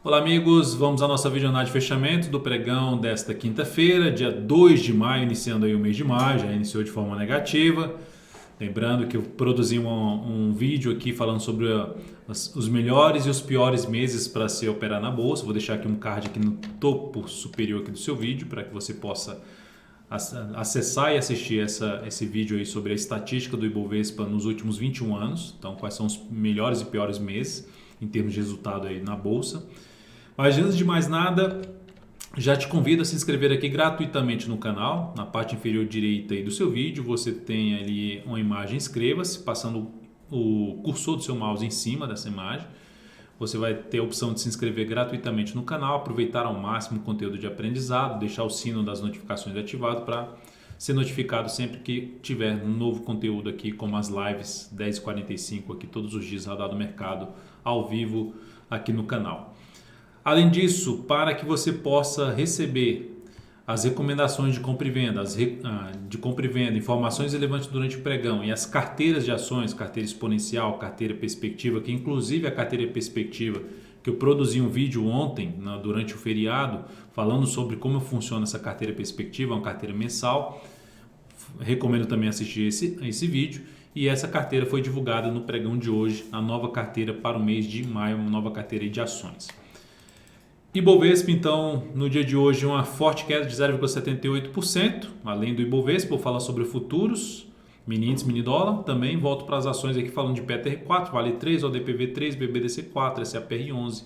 Olá amigos, vamos à nossa videoanálise de fechamento do pregão desta quinta-feira, dia 2 de maio, iniciando aí o mês de maio, já iniciou de forma negativa. Lembrando que eu produzi um vídeo aqui falando sobre os melhores e os piores meses para se operar na bolsa. Vou deixar aqui um card aqui no topo superior aqui do seu vídeo para que você possa acessar e assistir esse vídeo aí sobre a estatística do Ibovespa nos últimos 21 anos. Então, quais são os melhores e piores meses em termos de resultado aí na bolsa. Mas antes de mais nada, já te convido a se inscrever aqui gratuitamente no canal. Na parte inferior direita aí do seu vídeo, você tem ali uma imagem inscreva-se, passando o cursor do seu mouse em cima dessa imagem. Você vai ter a opção de se inscrever gratuitamente no canal, aproveitar ao máximo o conteúdo de aprendizado, deixar o sino das notificações ativado para ser notificado sempre que tiver um novo conteúdo aqui, como as lives 10h45 aqui todos os dias, Radar do Mercado, ao vivo aqui no canal. Além disso, para que você possa receber as recomendações de compra e venda, informações relevantes durante o pregão e as carteiras de ações, carteira exponencial, carteira perspectiva, que inclusive a carteira perspectiva, que eu produzi um vídeo ontem, durante o feriado, falando sobre como funciona essa carteira perspectiva, uma carteira mensal. Recomendo também assistir esse vídeo. E essa carteira foi divulgada no pregão de hoje, a nova carteira para o mês de maio, uma nova carteira de ações. Ibovespa, então, no dia de hoje, uma forte queda de 0,78%. Além do Ibovespa, vou falar sobre futuros, mini índice, mini dólar. Também volto para as ações aqui falando de PETR4, Vale 3, ODPV 3, BBDC4, SAPR11,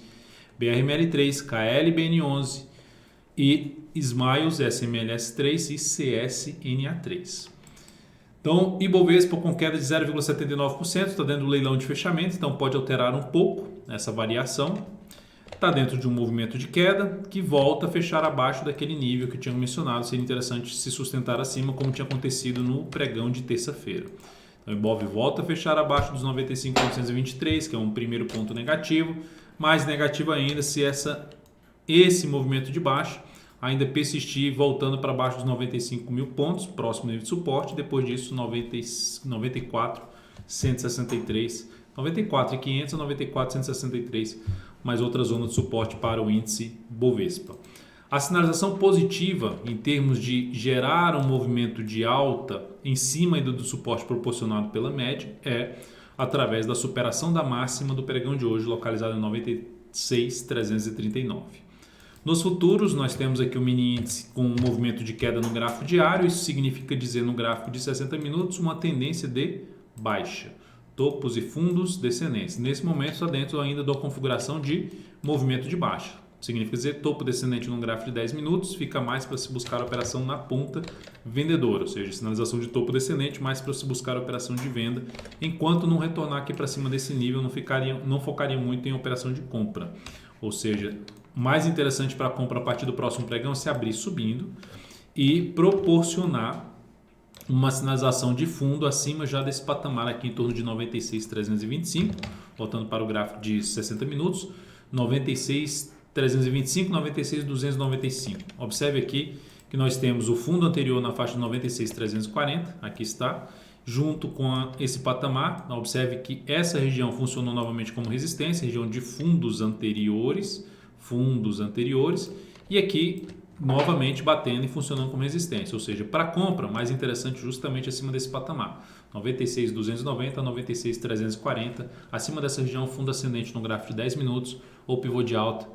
BRML3, KLBN11 e Smiles, SMLS3 e CSNA3. Então, Ibovespa com queda de 0,79%, está dentro do leilão de fechamento, então pode alterar um pouco essa variação. Está dentro de um movimento de queda que volta a fechar abaixo daquele nível que eu tinha mencionado. Seria interessante se sustentar acima, como tinha acontecido no pregão de terça-feira. Então, o Ibov volta a fechar abaixo dos 95.923, que é um primeiro ponto negativo. Mais negativo ainda se esse movimento de baixa ainda persistir, voltando para baixo dos 95 mil pontos, próximo nível de suporte. Depois disso, 94.163, 94.500 a 94.163, mais outra zona de suporte para o índice Bovespa. A sinalização positiva em termos de gerar um movimento de alta em cima do suporte proporcionado pela média é através da superação da máxima do pregão de hoje, localizada em 96.339. Nos futuros, nós temos aqui o mini índice com um movimento de queda no gráfico diário. Isso significa dizer no gráfico de 60 minutos uma tendência de baixa. Topos e fundos descendentes. Nesse momento está dentro ainda da configuração de movimento de baixa. Significa dizer topo descendente no gráfico de 10 minutos, fica mais para se buscar a operação na ponta vendedora, ou seja, sinalização de topo descendente, mais para se buscar a operação de venda, enquanto não retornar aqui para cima desse nível, não focaria muito em operação de compra. Ou seja, mais interessante para a compra a partir do próximo pregão é se abrir subindo e proporcionar uma sinalização de fundo acima já desse patamar aqui em torno de 96.325, voltando para o gráfico de 60 minutos, 96.325, 96.295. Observe aqui que nós temos o fundo anterior na faixa de 96.340, aqui está, junto com esse patamar. Observe que essa região funcionou novamente como resistência, região de fundos anteriores, e aqui novamente batendo e funcionando como resistência, ou seja, para compra mais interessante justamente acima desse patamar, 96.290 a 96.340, acima dessa região fundo ascendente no gráfico de 10 minutos ou pivô de alta,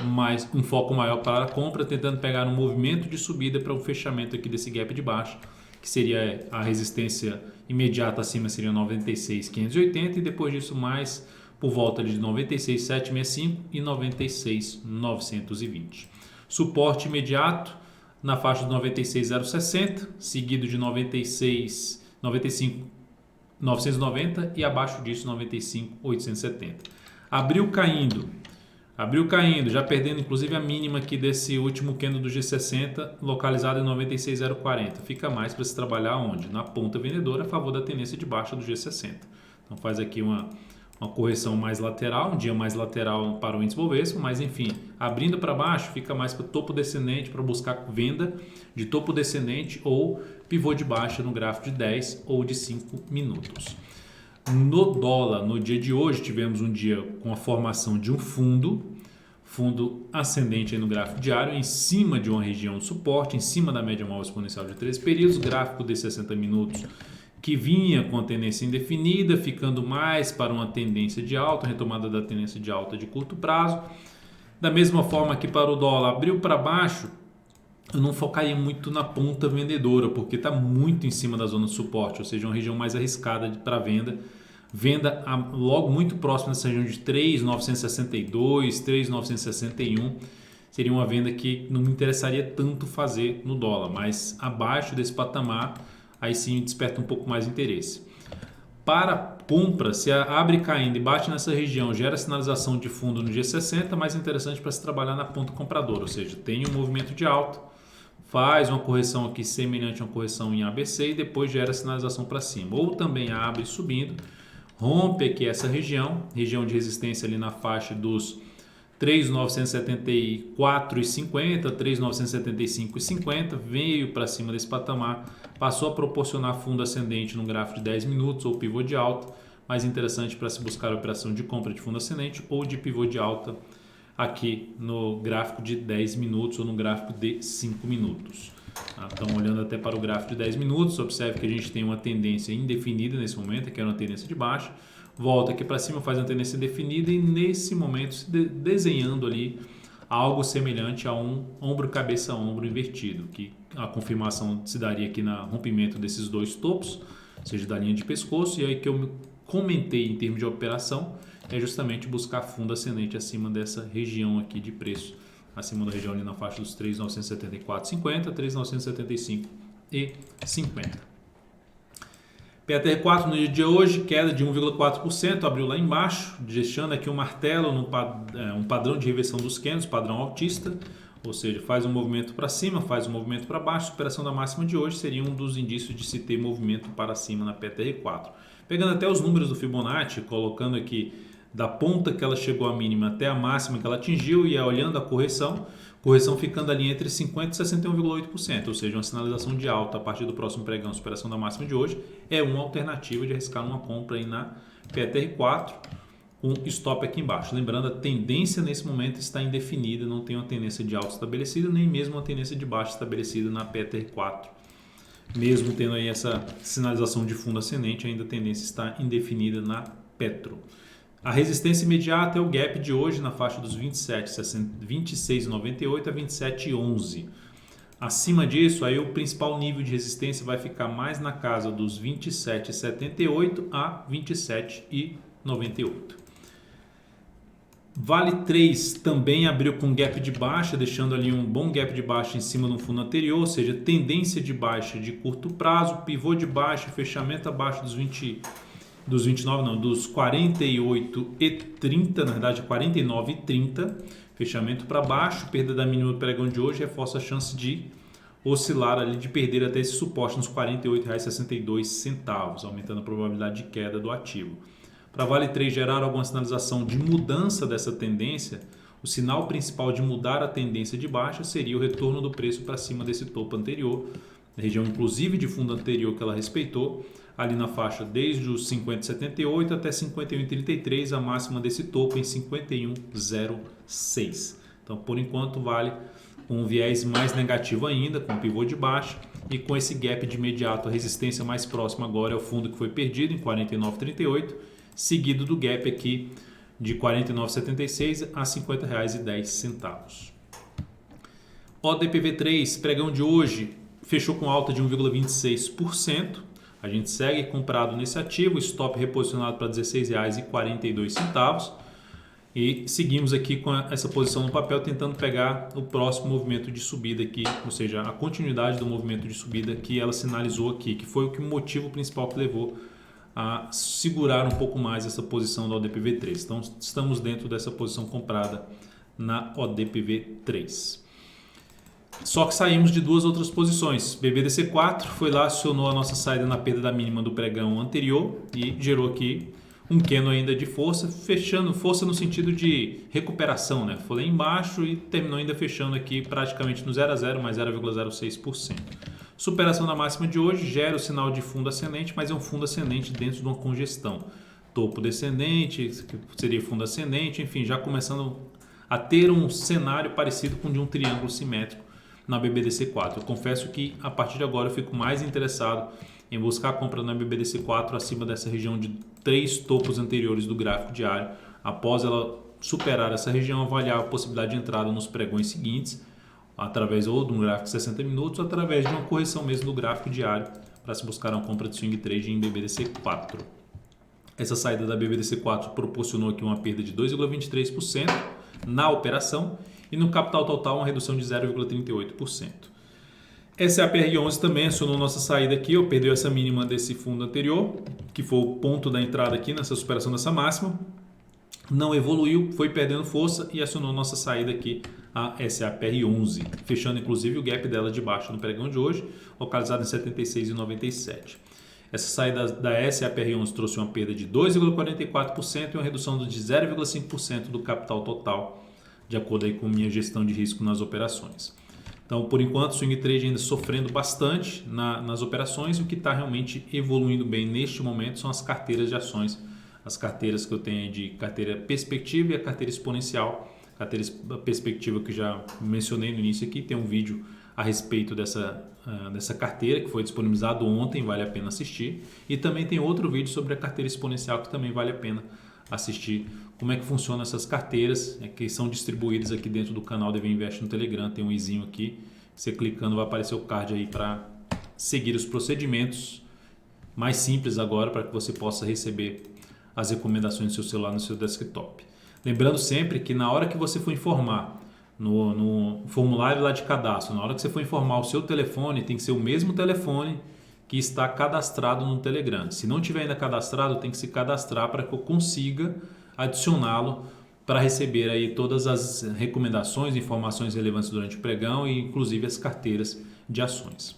mais um foco maior para a compra, tentando pegar um movimento de subida para o fechamento aqui desse gap de baixo, que seria a resistência imediata acima seria 96.580 e depois disso mais por volta de 96.765 e 96.920. Suporte imediato na faixa de 96.060, seguido de 95.990 e abaixo disso 95.870. Abriu caindo, já perdendo inclusive a mínima aqui desse último candle do G60, localizado em 96.040. Fica mais para se trabalhar onde? Na ponta vendedora a favor da tendência de baixa do G60. Então faz aqui uma correção mais lateral, um dia mais lateral para o índice Bovespa, mas enfim, abrindo para baixo fica mais para topo descendente para buscar venda de topo descendente ou pivô de baixa no gráfico de 10 ou de 5 minutos. No dólar, no dia de hoje, tivemos um dia com a formação de um fundo fundo ascendente aí no gráfico diário, em cima de uma região de suporte, em cima da média móvel exponencial de 13 períodos, gráfico de 60 minutos que vinha com a tendência indefinida, ficando mais para uma tendência de alta, retomada da tendência de alta de curto prazo. Da mesma forma que para o dólar abriu para baixo, eu não focaria muito na ponta vendedora, porque está muito em cima da zona de suporte, ou seja, uma região mais arriscada para venda. Venda logo muito próxima dessa região de 3.962, 3.961. Seria uma venda que não me interessaria tanto fazer no dólar, mas abaixo desse patamar, aí sim desperta um pouco mais interesse. Para compra, se abre caindo e bate nessa região, gera sinalização de fundo no G60, mais interessante para se trabalhar na ponta compradora, ou seja, tem um movimento de alta, faz uma correção aqui semelhante a uma correção em ABC e depois gera sinalização para cima. Ou também abre subindo, rompe aqui essa região de resistência ali na faixa dos 3.974,50, 3.975,50, veio para cima desse patamar, passou a proporcionar fundo ascendente no gráfico de 10 minutos ou pivô de alta, mais interessante para se buscar a operação de compra de fundo ascendente ou de pivô de alta aqui no gráfico de 10 minutos ou no gráfico de 5 minutos. Então, olhando até para o gráfico de 10 minutos, observe que a gente tem uma tendência indefinida nesse momento, que é uma tendência de baixa, volta aqui para cima, faz uma tendência definida e nesse momento se desenhando ali algo semelhante a um ombro-cabeça-ombro invertido, que a confirmação se daria aqui no rompimento desses dois topos, ou seja, da linha de pescoço, e aí que eu comentei em termos de operação é justamente buscar fundo ascendente acima dessa região aqui de preço, acima da região ali na faixa dos 3.974,50, 3.975,50. PTR4 no dia de hoje, queda de 1,4%, abriu lá embaixo, deixando aqui um martelo, um padrão de reversão dos candles, padrão altista, ou seja, faz um movimento para cima, faz um movimento para baixo, superação da máxima de hoje seria um dos indícios de se ter movimento para cima na PTR4. Pegando até os números do Fibonacci, colocando aqui da ponta que ela chegou à mínima até a máxima que ela atingiu e olhando a correção ficando ali entre 50% e 61,8%, ou seja, uma sinalização de alta a partir do próximo pregão, superação da máxima de hoje, é uma alternativa de arriscar uma compra aí na PTR4, com stop aqui embaixo. Lembrando, a tendência nesse momento está indefinida, não tem uma tendência de alta estabelecida, nem mesmo uma tendência de baixa estabelecida na PTR4. Mesmo tendo aí essa sinalização de fundo ascendente, ainda a tendência está indefinida na Petro. A resistência imediata é o gap de hoje na faixa dos 26,98 a 27,11. Acima disso, aí o principal nível de resistência vai ficar mais na casa dos 27,78 a 27,98. Vale 3 também abriu com gap de baixa, deixando ali um bom gap de baixa em cima do fundo anterior, ou seja, tendência de baixa de curto prazo, pivô de baixa, fechamento abaixo dos 48,30, na verdade 49,30, fechamento para baixo, perda da mínima do pregão de hoje reforça a chance de oscilar ali, de perder até esse suporte nos R$ 48,62, aumentando a probabilidade de queda do ativo. Para Vale 3 gerar alguma sinalização de mudança dessa tendência, o sinal principal de mudar a tendência de baixa seria o retorno do preço para cima desse topo anterior, região inclusive de fundo anterior que ela respeitou, ali na faixa desde os 50,78 até 51,33, a máxima desse topo em 51,06. Então, por enquanto, Vale com um viés mais negativo ainda, com pivô de baixa e com esse gap de imediato. A resistência mais próxima agora é o fundo que foi perdido em 49,38, seguido do gap aqui de 49,76 a R$ 50,10. ODPV3, pregão de hoje, fechou com alta de 1,26%. A gente segue comprado nesse ativo, stop reposicionado para R$ 16,42 e seguimos aqui com essa posição no papel tentando pegar o próximo movimento de subida aqui, ou seja, a continuidade do movimento de subida que ela sinalizou aqui, que foi o motivo principal que levou a segurar um pouco mais essa posição da ODPV3. Então estamos dentro dessa posição comprada na ODPV3. Só que saímos de duas outras posições. BBDC4 foi lá, acionou a nossa saída na perda da mínima do pregão anterior e gerou aqui um candle ainda de força, fechando força no sentido de recuperação, né? Foi lá embaixo e terminou ainda fechando aqui praticamente no 0 a 0, mais 0,06%. Superação da máxima de hoje gera o sinal de fundo ascendente, mas é um fundo ascendente dentro de uma congestão. Topo descendente, que seria fundo ascendente, enfim, já começando a ter um cenário parecido com o de um triângulo simétrico na BBDC4. Eu confesso que a partir de agora eu fico mais interessado em buscar a compra na BBDC4 acima dessa região de 3 topos anteriores do gráfico diário. Após ela superar essa região, avaliar a possibilidade de entrada nos pregões seguintes, através ou de um gráfico de 60 minutos ou através de uma correção mesmo do gráfico diário para se buscar uma compra de swing trade em BBDC4. Essa saída da BBDC4 proporcionou aqui uma perda de 2,23% na operação e no capital total uma redução de 0,38%. SAPR11 também acionou nossa saída aqui, perdeu essa mínima desse fundo anterior, que foi o ponto da entrada aqui nessa superação dessa máxima. Não evoluiu, foi perdendo força e acionou nossa saída aqui, a SAPR11, fechando inclusive o gap dela de baixo no pregão de hoje, localizado em 76,97. Essa saída da SAPR11 trouxe uma perda de 2,44% e uma redução de 0,5% do capital total, de acordo aí com minha gestão de risco nas operações. Então, por enquanto, o swing trade ainda sofrendo bastante nas operações, e o que está realmente evoluindo bem neste momento são as carteiras de ações, as carteiras que eu tenho de carteira perspectiva e a carteira exponencial. Carteira perspectiva que já mencionei no início aqui, tem um vídeo a respeito dessa carteira que foi disponibilizado ontem, vale a pena assistir. E também tem outro vídeo sobre a carteira exponencial que também vale a pena assistir. Como é que funcionam essas carteiras, que são distribuídas aqui dentro do canal DV Invest no Telegram. Tem um izinho aqui, você clicando vai aparecer o card aí para seguir os procedimentos mais simples agora, para que você possa receber as recomendações do seu celular no seu desktop. Lembrando sempre que na hora que você for informar no formulário lá de cadastro, na hora que você for informar o seu telefone, tem que ser o mesmo telefone que está cadastrado no Telegram. Se não tiver ainda cadastrado, tem que se cadastrar para que eu consiga adicioná-lo para receber aí todas as recomendações, informações relevantes durante o pregão e inclusive as carteiras de ações.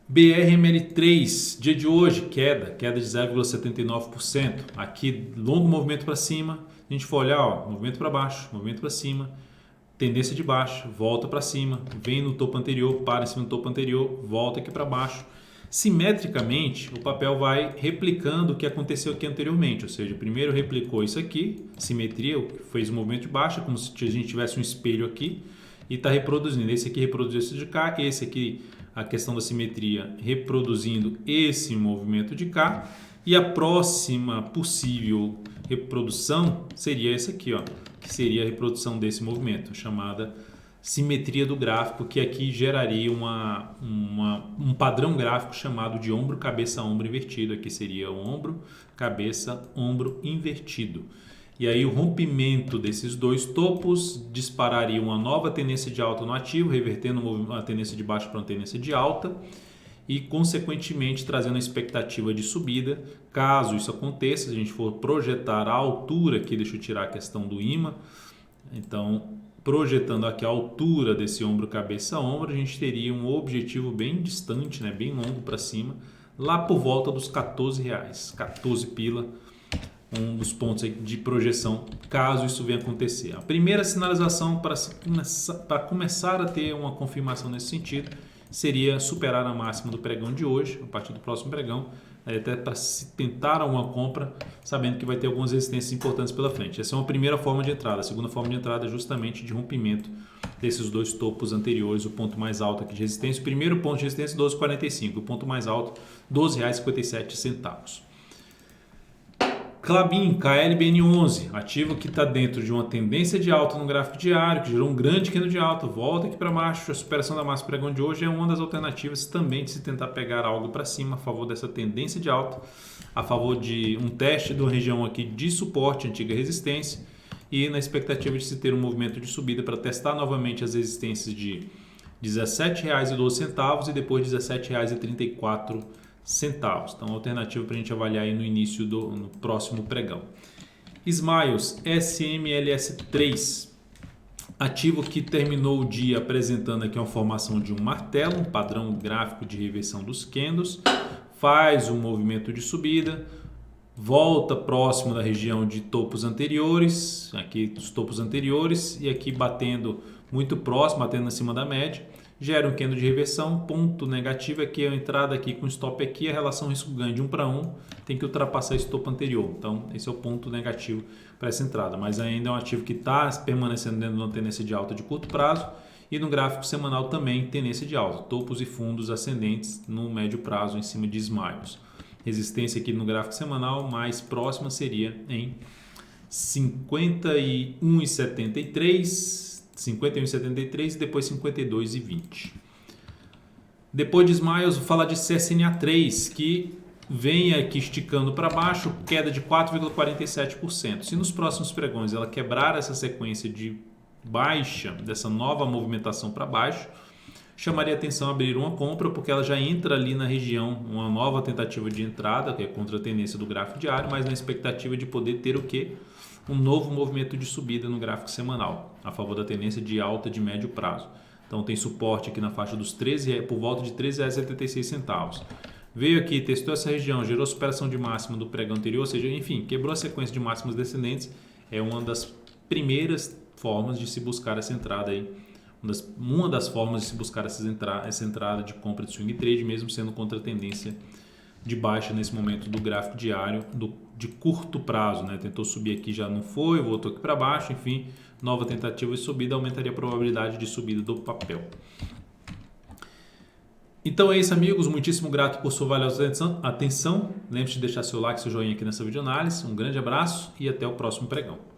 BRML3, dia de hoje, queda de 0,79%. Aqui, longo movimento para cima. A gente for olhar, movimento para baixo, movimento para cima, tendência de baixo, volta para cima, vem no topo anterior, para em cima do topo anterior, volta aqui para baixo. Simetricamente, o papel vai replicando o que aconteceu aqui anteriormente, ou seja, primeiro replicou isso aqui, simetria, fez um movimento de baixa, como se a gente tivesse um espelho aqui, e está reproduzindo. Esse aqui reproduziu esse de cá, esse aqui, a questão da simetria, reproduzindo esse movimento de cá, e a próxima possível reprodução seria esse aqui, que seria a reprodução desse movimento, chamada simetria do gráfico, que aqui geraria um padrão gráfico chamado de ombro, cabeça, ombro invertido. Aqui seria ombro, cabeça, ombro invertido. E aí o rompimento desses dois topos dispararia uma nova tendência de alta no ativo, revertendo a tendência de baixa para uma tendência de alta e, consequentemente, trazendo a expectativa de subida. Caso isso aconteça, se a gente for projetar a altura aqui, deixa eu tirar a questão do imã, então, projetando aqui a altura desse ombro, cabeça, ombro, a gente teria um objetivo bem distante, bem longo para cima, lá por volta dos R$14, 14 pila, um dos pontos de projeção, caso isso venha acontecer. A primeira sinalização para começar a ter uma confirmação nesse sentido seria superar a máxima do pregão de hoje, a partir do próximo pregão, até para se tentar uma compra, sabendo que vai ter algumas resistências importantes pela frente. Essa é uma primeira forma de entrada. A segunda forma de entrada é justamente de rompimento desses dois topos anteriores, o ponto mais alto aqui de resistência. O primeiro ponto de resistência, 12,45. O ponto mais alto, R$12,57. Klabin, KLBN11, ativo que está dentro de uma tendência de alta no gráfico diário, que gerou um grande candle de alta, volta aqui para baixo. A superação da máxima pregão de hoje é uma das alternativas também de se tentar pegar algo para cima a favor dessa tendência de alta, a favor de um teste de uma região aqui de suporte, antiga resistência, e na expectativa de se ter um movimento de subida para testar novamente as resistências de R$17,12 e depois R$17,34. Então, alternativa para a gente avaliar aí no início no próximo pregão. Smiles, SMLS3, ativo que terminou o dia apresentando aqui uma formação de um martelo, um padrão gráfico de reversão dos candles, faz um movimento de subida, volta próximo da região de topos anteriores, aqui os topos anteriores, e aqui batendo muito próximo, batendo acima da média, gera um candle de reversão, ponto negativo aqui é a entrada aqui com stop aqui, a relação risco-ganho de 1 para 1, tem que ultrapassar esse topo anterior, então esse é o ponto negativo para essa entrada, mas ainda é um ativo que está permanecendo dentro de uma tendência de alta de curto prazo, e no gráfico semanal também tendência de alta, topos e fundos ascendentes no médio prazo em cima de smiles. Resistência aqui no gráfico semanal mais próxima seria em 51,73, 51,73 e depois 52,20. Depois de smiles, vou falar de CSNA3, que vem aqui esticando para baixo, queda de 4,47%. Se nos próximos pregões ela quebrar essa sequência de baixa, dessa nova movimentação para baixo, chamaria atenção a abrir uma compra, porque ela já entra ali na região, uma nova tentativa de entrada, que é contra a tendência do gráfico diário, mas na expectativa de poder ter o quê? Um novo movimento de subida no gráfico semanal, a favor da tendência de alta de médio prazo. Então tem suporte aqui na faixa dos 13, por volta de R$ 13,76. Veio aqui, testou essa região, gerou superação de máxima do pregão anterior, ou seja, enfim, quebrou a sequência de máximas descendentes, é uma das primeiras formas de se buscar essa entrada aí, uma das formas de se buscar essa entrada de compra de swing trade, mesmo sendo contra a tendência de baixa nesse momento do gráfico diário de curto prazo, né? Tentou subir aqui, já não foi, voltou aqui para baixo, enfim, nova tentativa de subida aumentaria a probabilidade de subida do papel. Então é isso, amigos, muitíssimo grato por sua valiosa atenção. Lembre-se de deixar seu like, seu joinha aqui nessa videoanálise. Um grande abraço e até o próximo pregão.